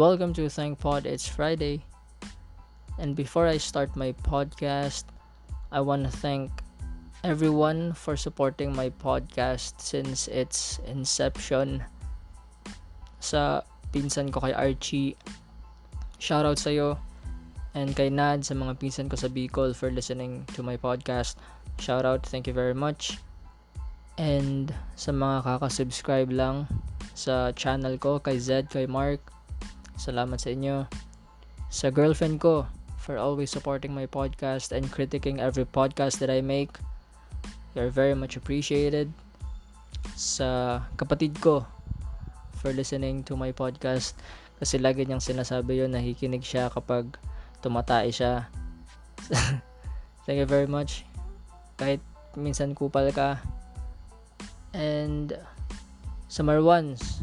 welcome to ThankPod. It's Friday, and before I start my podcast, I want to thank everyone for supporting my podcast since its inception. Sa pinsan ko kay Archie, shoutout sa'yo, and kay Nad sa mga pinsan ko sa Bicol for listening to my podcast. Shoutout, thank you very much. And sa mga kakasubscribe lang sa channel ko, kay Zed, kay Mark, salamat sa inyo. Sa girlfriend ko for always supporting my podcast and critiquing every podcast that I make. You're very much appreciated. Sa kapatid ko for listening to my podcast kasi lagi niyang sinasabi yun, nakikinig siya kapag tumatay siya. Thank you very much. Kahit minsan kupal ka. And sa Marwans,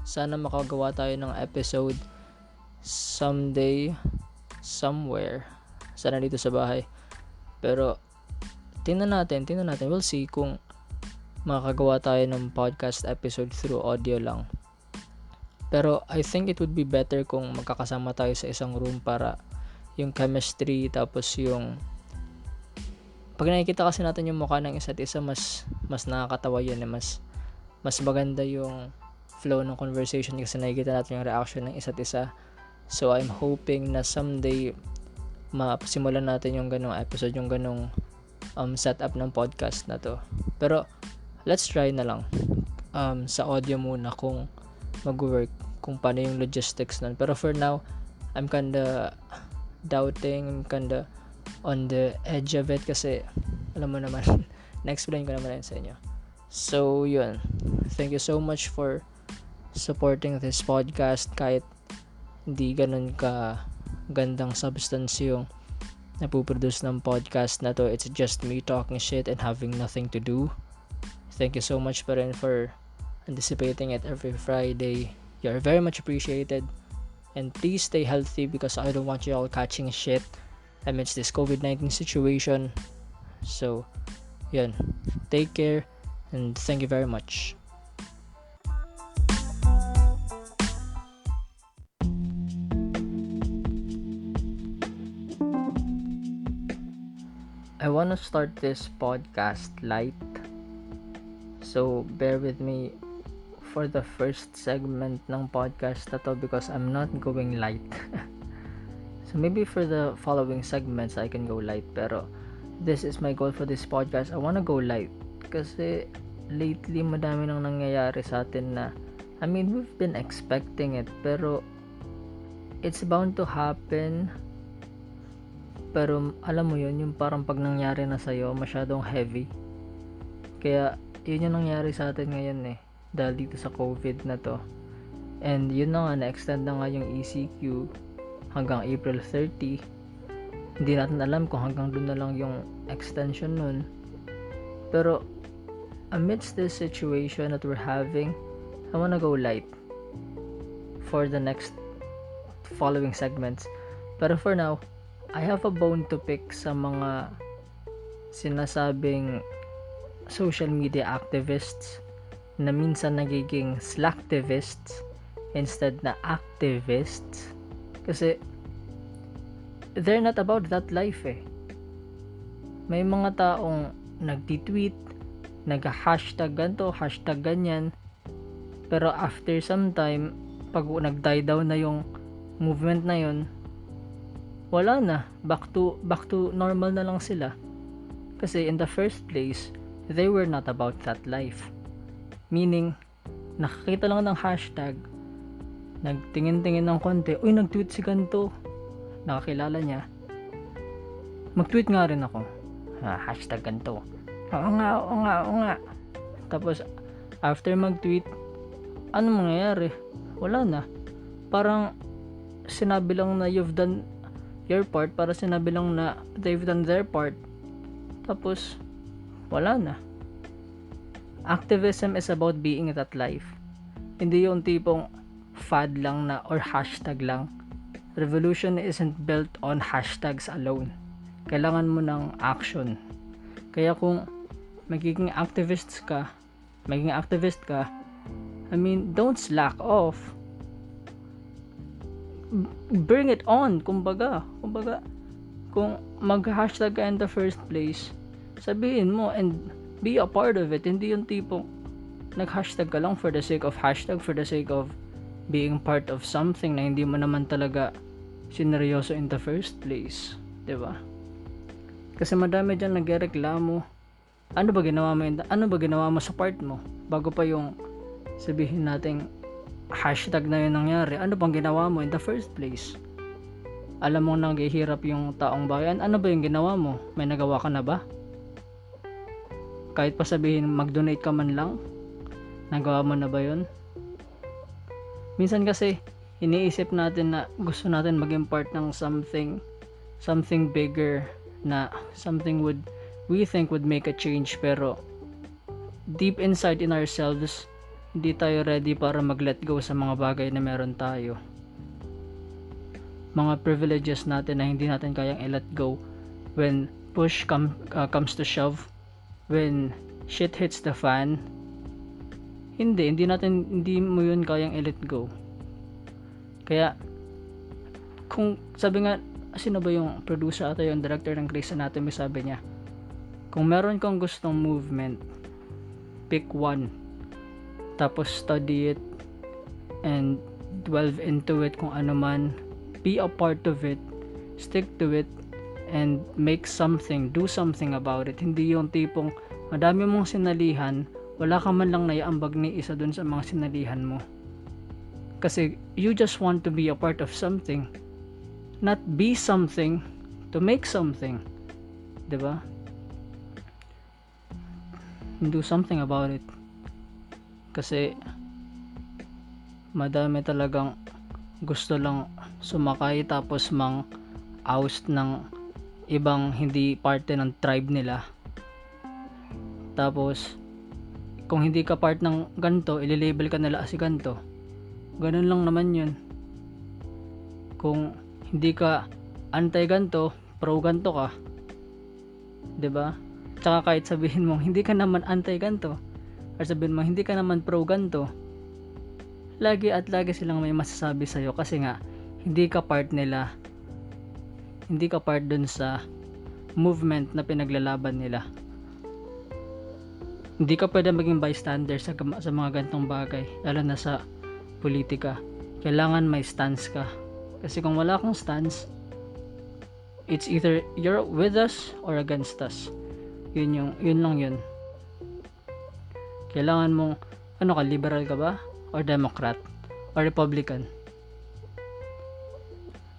sana makagawa tayo ng episode someday, somewhere. Sana dito sa bahay. Pero tingnan natin. We'll see kung makakagawa tayo ng podcast episode through audio lang. Pero I think it would be better kung magkakasama tayo sa isang room para yung chemistry, tapos yung pag nakikita kasi natin yung mukha ng isa't isa, mas nakakatawa yun, mas maganda yung flow ng conversation kasi nakikita natin yung reaction ng isa't isa. So I'm hoping na someday masimulan natin yung ganong episode, yung ganong setup ng podcast na to. Pero let's try na lang sa audio muna kung mag-work, kung paano yung logistics nun. Pero for now, I'm kinda doubting, I'm kinda on the edge of it kasi alam mo naman, na-explain ko naman yun sa inyo. So yun, thank you so much for supporting this podcast kahit hindi ganun ka gandang substance yung napuproduce ng podcast na to. It's just me talking shit and having nothing to do. Thank you so much pa rin for anticipating it every Friday. You're very much appreciated. And please stay healthy because I don't want you all catching shit amidst this COVID-19 situation. So, yun. Take care and thank you very much. I want to start this podcast light. So, bear with me for the first segment ng podcast na to because I'm not going light. So, maybe for the following segments, I can go light. Pero, this is my goal for this podcast. I want to go light. Kasi, lately, madami nang nangyayari sa atin na, I mean, we've been expecting it. Pero, it's bound to happen. Pero, alam mo yun, yung parang pag nangyari na sa'yo, masyadong heavy. Kaya, yun yung nangyari sa atin ngayon dahil dito sa COVID na to. And yun na nga, na-extend na nga yung ECQ hanggang April 30. Hindi natin alam kung hanggang doon na lang yung extension nun. Pero amidst this situation that we're having, I wanna go light for the next following segments. Pero for now, I have a bone to pick sa mga sinasabing social media activists na minsan nagiging slacktivists instead na activists kasi they're not about that life May mga taong nagtitweet, nag-hashtag ganito, hashtag ganyan, pero after some time, pag nag-die down na yung movement na yun, wala na, back to normal na lang sila. Kasi in the first place, they were not about that life. Meaning, nakakita lang ng hashtag, nagtingin-tingin ng konti, uy, nag-tweet si ganito, nakakilala niya, mag-tweet nga rin ako, hashtag ganito, oo nga. Tapos, after mag-tweet, ano mangyayari? Wala na. Parang, sinabi lang na you've done your part, para sinabi lang na they've done their part. Tapos, wala na. Activism is about being that life. Hindi yung tipong fad lang na or hashtag lang. Revolution isn't built on hashtags alone. Kailangan mo ng action. Kaya kung magiging activist ka, I mean, don't slack off. bring it on, kumbaga, kung mag-hashtag ka in the first place, sabihin mo and be a part of it. Hindi yung tipong nag-hashtag ka lang for the sake of hashtag, for the sake of being part of something na hindi mo naman talaga sineryoso in the first place, 'di ba? Kasi madami diyan nagrereklamo. Ano ba ginawa mo sa part mo bago pa yung sabihin nating hashtag na yun nangyari? Ano bang ginawa mo in the first place? Alam mo naghihirap yung taong bayan, ano ba yung ginawa mo? May nagawa ka na ba? Kahit pa sabihin mag-donate ka man lang, nagawa mo na ba yun? Minsan kasi iniisip natin na gusto natin maging part ng something bigger, na something we think would make a change, pero deep inside in ourselves hindi tayo ready para mag-let go sa mga bagay na meron tayo, mga privileges natin na hindi natin kayang i-let go when push comes to shove, when shit hits the fan. Hindi mo yun kayang i-let go. Kaya kung sabi nga, sino ba yung producer ata yung director ng Grey's Anatomy, sabi niya, kung meron kang gustong movement, pick one, tapos study it and delve into it, kung ano man, be a part of it, stick to it, and make something, do something about it. Hindi yung tipong madami mong sinalihan, wala ka man lang naiambag ni isa dun sa mga sinalihan mo, kasi you just want to be a part of something, not be something to make something, 'di ba? Do something about it. Kasi madami talagang gusto lang sumakay tapos oust ng ibang hindi parte ng tribe nila. Tapos kung hindi ka part ng ganto, ililabel ka nila as si ganto. Ganun lang naman 'yun. Kung hindi ka anti ganto, pro ganto ka, 'di ba? Tsaka kahit sabihin mo hindi ka naman anti ganto, or sabihin mo hindi ka naman pro ganto, lagi silang may masasabi sa iyo, kasi nga hindi ka part nila, hindi ka part dun sa movement na pinaglalaban nila. Hindi ka pwede maging bystander sa mga gantong bagay, lalo na sa politika. Kailangan may stance ka. Kasi kung wala kang stance, it's either you're with us or against us. Yun lang yun. Kailangan mong, liberal ka ba? Or Democrat? Or Republican?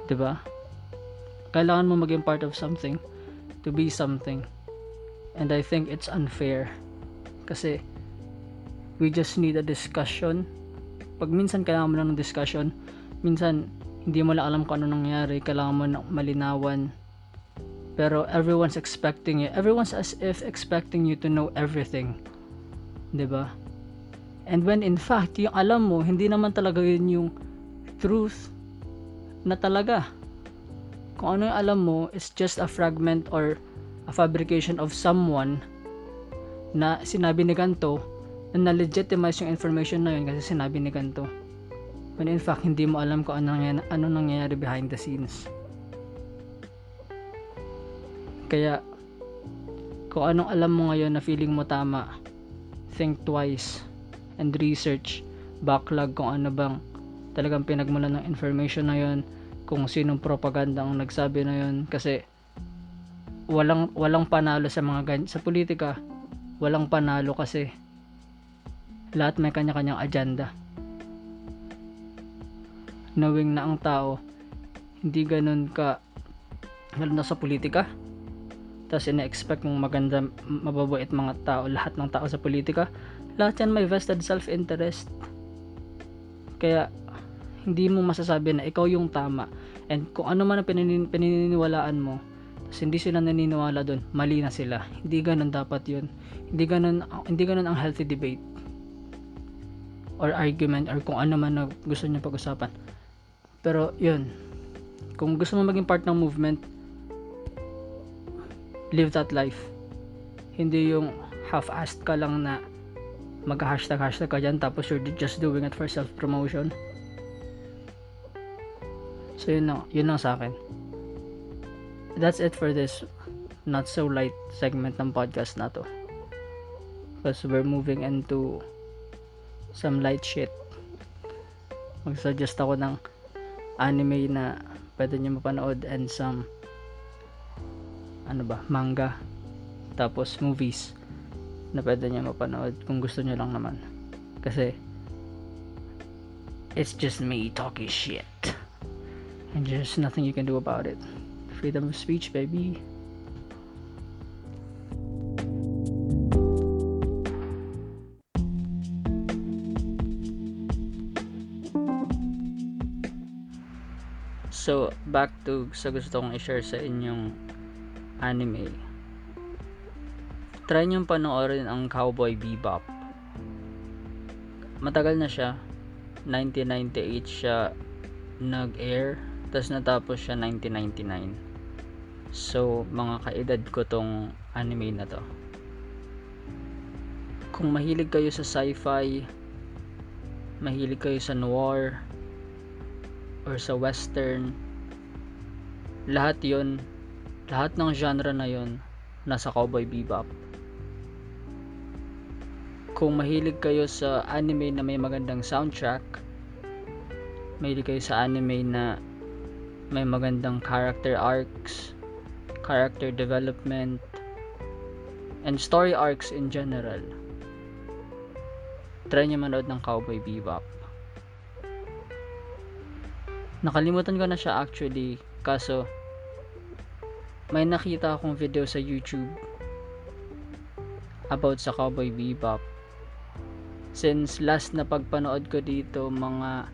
'Di ba? Kailangan mo maging part of something to be something. And I think it's unfair. Kasi we just need a discussion. Pag minsan kailangan mo lang ng discussion, minsan hindi mo lang alam kung ano nangyari, kailangan mo ng malinawan. Pero everyone's as if expecting you to know everything, 'di ba? And when in fact yung alam mo hindi naman talaga yun yung truth na talaga. Kung ano yung alam mo is just a fragment or a fabrication of someone na sinabi ni ganto, na legitimize yung information na yun kasi sinabi ni ganto, when in fact hindi mo alam kung ano nangyayari behind the scenes. Kaya kung anong alam mo ngayon na feeling mo tama, think twice and research, backlog kung ano bang talagang pinagmulan ng information na yun, kung sinong propaganda ang nagsabi na yun. Kasi walang panalo sa sa politika. Walang panalo kasi lahat may kanya-kanyang agenda. Knowing na ang tao hindi ganun ka, lalo na sa politika, tapos ina-expect mong maganda, mababait mga tao, lahat ng tao sa politika, lahat yan may vested self-interest. Kaya hindi mo masasabi na ikaw yung tama, and kung ano man ang pininiwalaan mo, tapos hindi sila naniniwala doon, mali na sila. Hindi ganun dapat yun. Hindi ganun ang healthy debate or argument or kung ano man na gusto niyo pag-usapan. Pero yun, kung gusto mo maging part ng movement, live that life. Hindi yung half-assed ka lang na mag-hashtag ka dyan tapos you're just doing it for self-promotion. So yun lang sa akin. That's it for this not so light segment ng podcast na to. Because we're moving into some light shit. Mag-suggest ako ng anime na pwede nyo mapanood and some manga, tapos movies na pwede nyo mapanood kung gusto nyo lang naman. Kasi it's just me talking shit and there's nothing you can do about it. Freedom of speech, baby. So, back to sa gusto kong i-share sa inyong anime. Try nyo panoorin ang Cowboy Bebop. Matagal na siya. 1998 siya nag-air. Tapos natapos siya 1999. So, mga kaedad ko tong anime na to. Kung mahilig kayo sa sci-fi, mahilig kayo sa noir, or sa western, lahat ng genre na yon nasa Cowboy Bebop. Kung mahilig kayo sa anime na may magandang soundtrack, mahilig kayo sa anime na may magandang character arcs, character development, and story arcs in general, try nyo manood ng Cowboy Bebop. Nakalimutan ko na siya actually, kaso may nakita akong video sa YouTube about sa Cowboy Bebop. Since last na pagpanood ko dito, mga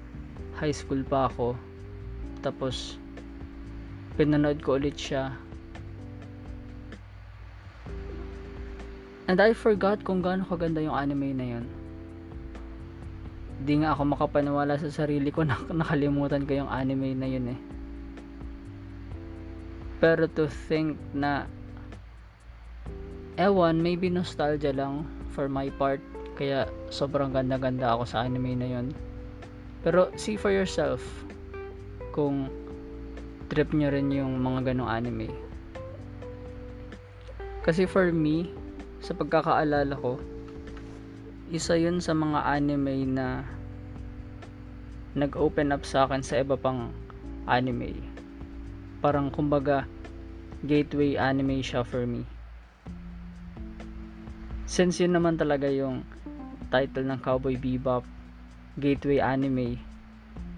high school pa ako, tapos pinanood ko ulit siya, and I forgot kung gaano kaganda yung anime na yun. Di nga ako makapaniwala sa sarili ko na nakalimutan ko yung anime na yun eh. Pero to think na maybe nostalgia lang for my part, kaya sobrang ganda-ganda ako sa anime na yun. Pero see for yourself kung trip nyo rin yung mga ganong anime. Kasi for me, sa pagkakaalala ko, isa yun sa mga anime na nag-open up sa akin sa iba pang anime. Parang kumbaga gateway anime siya for me. Since yun naman talaga yung title ng Cowboy Bebop, gateway anime,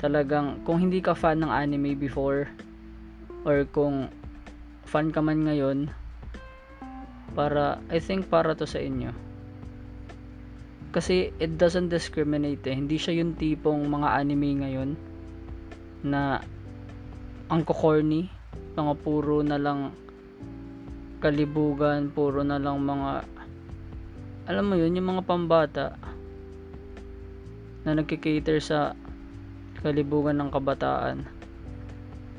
talagang kung hindi ka fan ng anime before, or kung fan ka man ngayon, I think para to sa inyo. Kasi it doesn't discriminate eh. Hindi siya yung tipong mga anime ngayon na ang corny, mga puro na lang kalibugan, puro na lang mga, alam mo yun, yung mga pambata na nagki-cater sa kalibugan ng kabataan.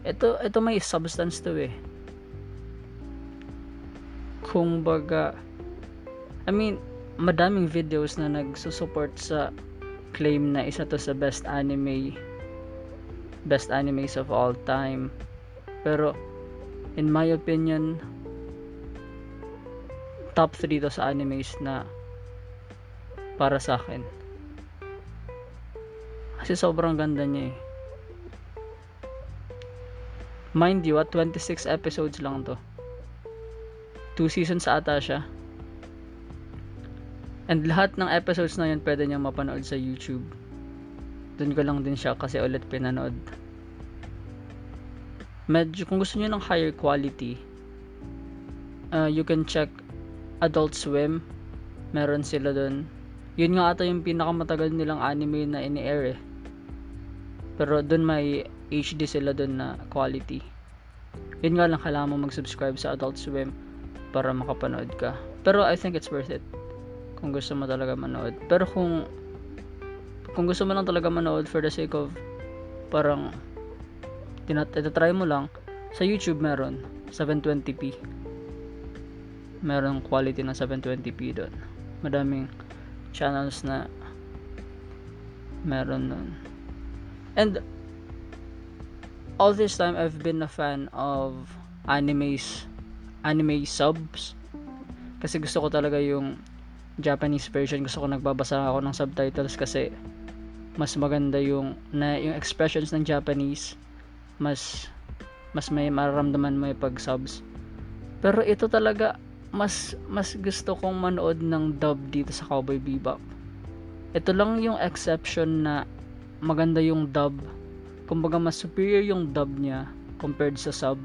Ito may substance to eh. Kung baga, madaming videos na nagsusupport sa claim na isa to sa best animes of all time. Pero in my opinion, top 3 to sa animes na para sa akin. Kasi sobrang ganda niya eh. Mind you, 26 episodes lang to. 2 seasons ata siya. And lahat ng episodes na yun pwede nyo mapanood sa YouTube. Doon ko lang din siya kasi ulit pinanood. Medyo kung gusto nyo ng higher quality, you can check Adult Swim. Meron sila doon. Yun nga ata yung pinakamatagal nilang anime na ini-air eh. Pero doon may HD sila doon na quality. Yun nga lang, kailangan mo mag-subscribe sa Adult Swim para makapanood ka. Pero I think it's worth it kung gusto mo talaga manood. Pero kung gusto mo lang talaga manood for the sake of parang itatry mo lang, sa YouTube meron 720p. Meron quality ng 720p doon. Madaming channels na meron nun. And all this time I've been a fan of anime subs, kasi gusto ko talaga yung Japanese version. Gusto ko nagbabasa ako ng subtitles kasi mas maganda yung expressions ng Japanese, mas may mararamdaman mo pag subs. Pero ito talaga, mas gusto kong manood ng dub dito sa Cowboy Bebop. Ito lang yung exception na maganda yung dub. Kumbaga mas superior yung dub niya compared sa sub.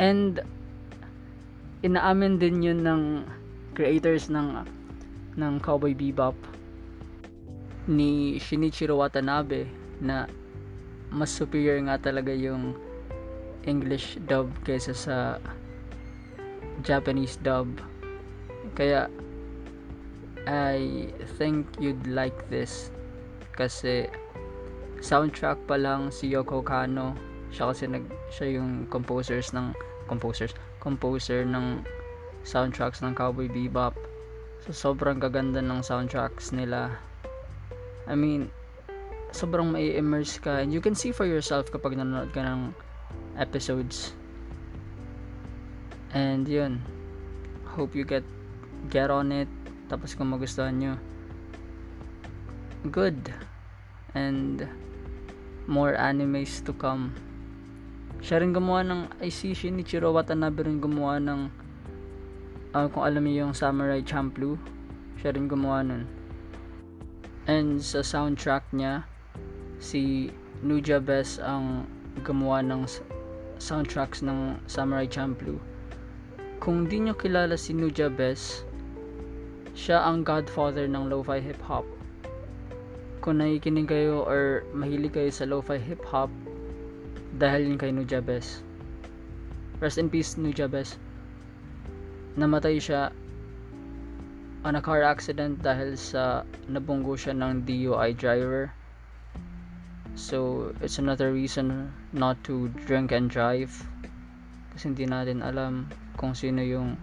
And inaamin din yun ng creators ng Cowboy Bebop, ni Shinichiro Watanabe, na mas superior nga talaga yung English dub kaysa sa Japanese dub. Kaya I think you'd like this kasi soundtrack pa lang si Yoko Kanno, siya yung composer ng soundtracks ng Cowboy Bebop. So sobrang gaganda ng soundtracks nila. I mean, sobrang mai-immerse ka, and you can see for yourself kapag nanonood ka ng episodes. And yun, hope you get on it. Tapos kung magustuhan nyo, good. And more animes to come. Siya rin gumawa ng, I see Shinichiro Watanabe rin gumawa ng kung alam niyo yung Samurai Champloo, siya rin gumawa nun. And sa soundtrack niya, si Nujabes ang gumawa ng soundtracks ng Samurai Champloo. Kung di nyo kilala si Nujabes, siya ang godfather ng lo-fi hip-hop. Kung nakikinig kayo or mahilig kayo sa lo-fi hip-hop, dahil yun kay Nujabes. Rest in peace, Nujabes. Namatay siya on a car accident dahil sa nabunggo siya ng DUI driver. So it's another reason not to drink and drive, kasi hindi natin alam kung sino yung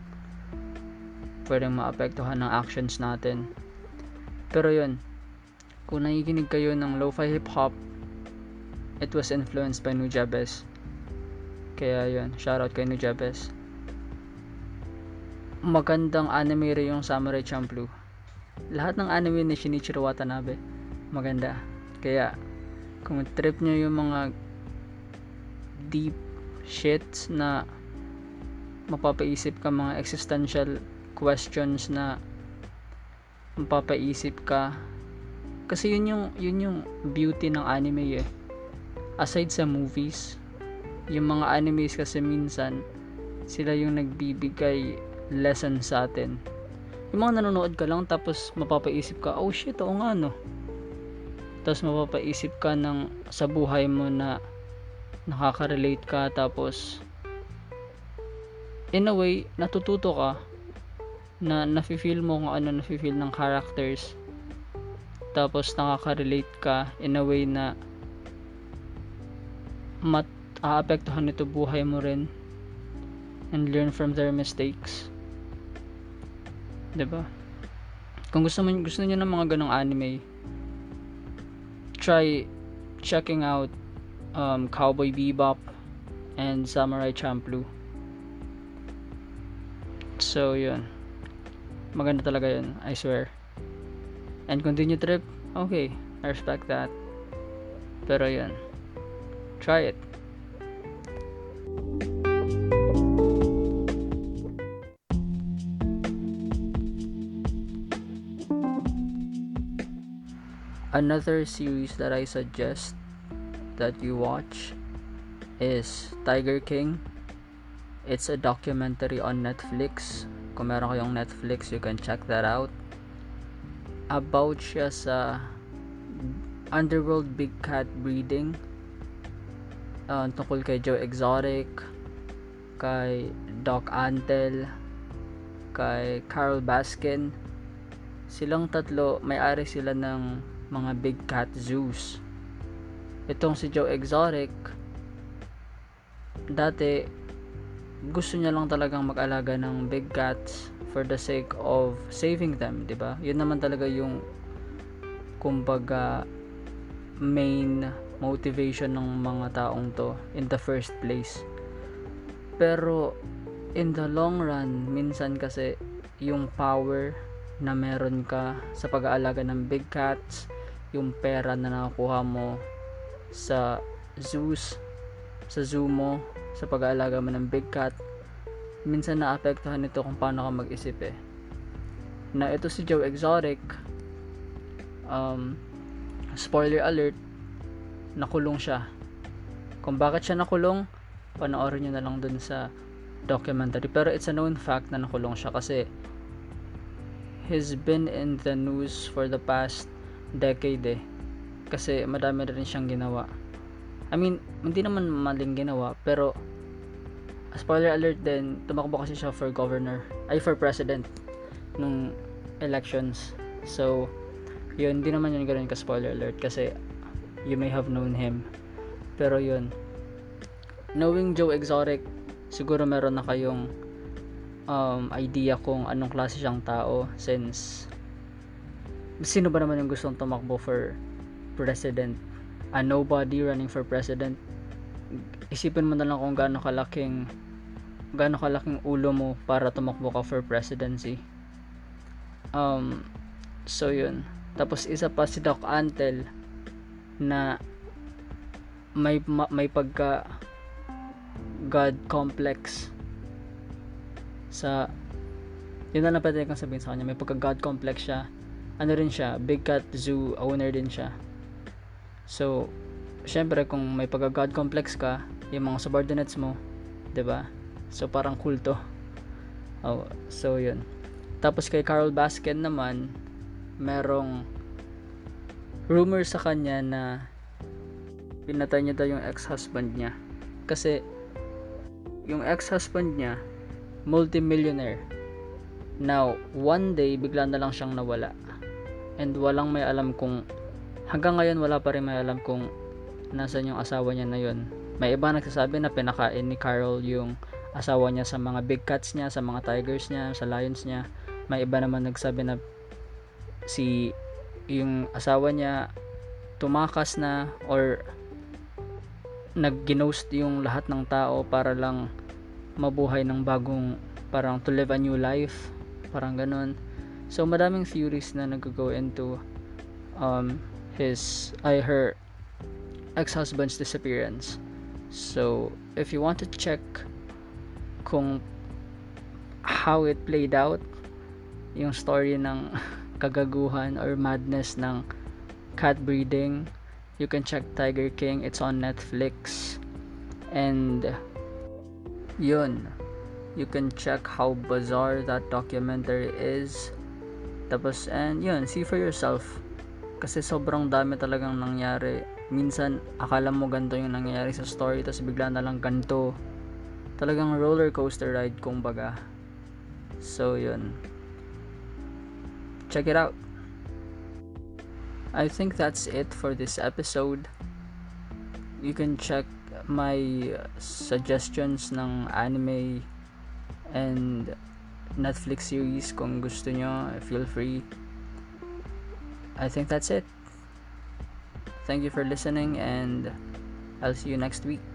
pwedeng maapektuhan ng actions natin. Pero yun, kung nakikinig kayo ng lo-fi hip-hop, it was influenced by Nujabes. Kaya yun, shoutout kay Nujabes. Magandang anime rin yung Samurai Champloo. Lahat ng anime ni Shinichiro Watanabe maganda. Kaya kung trip nyo yung mga deep shits na mapapaisip ka, mga existential questions na mapapaisip ka, kasi yun yung beauty ng anime eh. Aside sa movies, yung mga animes kasi minsan sila yung nagbibigay lesson sa atin. Yung mga nanonood ka lang tapos mapapaisip ka, oh shit, oo nga no. Tapos mapapaisip ka sa buhay mo na nakaka-relate ka, tapos in a way natututo ka, na nafe-feel mo kung ano nafe-feel ng characters, tapos nakaka-relate ka in a way na aapektuhan nito buhay mo rin, and learn from their mistakes. Diba? Kung gusto niyo ng mga ganong anime, try checking out Cowboy Bebop and Samurai Champloo. So yun, maganda talaga yun, I swear. And continue trip, okay, I respect that. Pero yun, try it. Another series that I suggest that you watch is Tiger King. It's a documentary on Netflix. Kung meron kayong Netflix, you can check that out. About siya sa underworld big cat breeding. Tungkol kay Joe Exotic, kay Doc Antle, kay Carol Baskin. Silang tatlo, may-ari sila ng mga big cat zoos. Itong si Joe Exotic, dati gusto niya lang talagang mag-alaga ng big cats for the sake of saving them, diba? Yun naman talaga yung kumbaga main motivation ng mga taong to in the first place. Pero in the long run, minsan kasi yung power na meron ka sa pag-aalaga ng big cats, yung pera na nakukuha mo sa zoos, sa zoo mo, sa pag-aalaga mo ng big cat, minsan naapektuhan nito kung paano ka mag-isip Na ito si Joe Exotic, spoiler alert, nakulong siya. Kung bakit siya nakulong, panoorin nyo na lang dun sa documentary. Pero it's a known fact na nakulong siya kasi he's been in the news for the past decade kasi madami rin siyang ginawa. I mean, hindi naman maling ginawa, pero spoiler alert din, tumakbo kasi siya for for president nung elections. So yun, hindi naman yun ganoon ka spoiler alert kasi you may have known him. Pero yun, knowing Joe Exotic, siguro meron na kayong idea kung anong klase siyang tao, since sino ba naman yung gustong tumakbo for president? A nobody running for president. Isipin mo na lang kung gaano kalaking ulo mo para tumakbo ka for presidency. So yun. Tapos isa pa si Doc Antle na may pagka God complex sa yun na lang pwede kang sabihin sa kanya. May pagka God complex siya. Ano rin siya, big cat zoo owner din siya. So syempre kung may pagka God complex ka, yung mga subordinates mo, 'di ba? So parang kulto. So yun. Tapos kay Carol Baskin naman, merong rumor sa kanya na pinatay niya daw yung ex-husband niya. Kasi yung ex-husband niya, multi-millionaire. Now, one day, bigla na lang siyang nawala. And walang may alam kung, hanggang ngayon wala pa rin may alam kung nasan yung asawa niya na yun. May iba nagsasabi na pinakain ni Carol yung asawa niya sa mga big cats niya, sa mga tigers niya, sa lions niya. May iba naman nagsabi na yung asawa niya tumakas na or nag-ghost yung lahat ng tao para lang mabuhay ng bagong, parang to live a new life, parang ganun. So madaming theories na nag-go into her ex-husband's disappearance. So if you want to check kung how it played out, yung story ng kagaguhan or madness ng cat breeding, you can check Tiger King. It's on Netflix. And yun, you can check how bizarre that documentary is. Tapos, and yun, see for yourself. Kasi sobrang dami talagang nangyari. Minsan, akala mo ganito yung nangyayari sa story, tapos bigla na lang ganito. Talagang roller coaster ride, kumbaga. So yun, check it out. I think that's it for this episode. You can check my suggestions ng anime and Netflix series kung gusto nyo. Feel free. I think that's it. Thank you for listening, and I'll see you next week.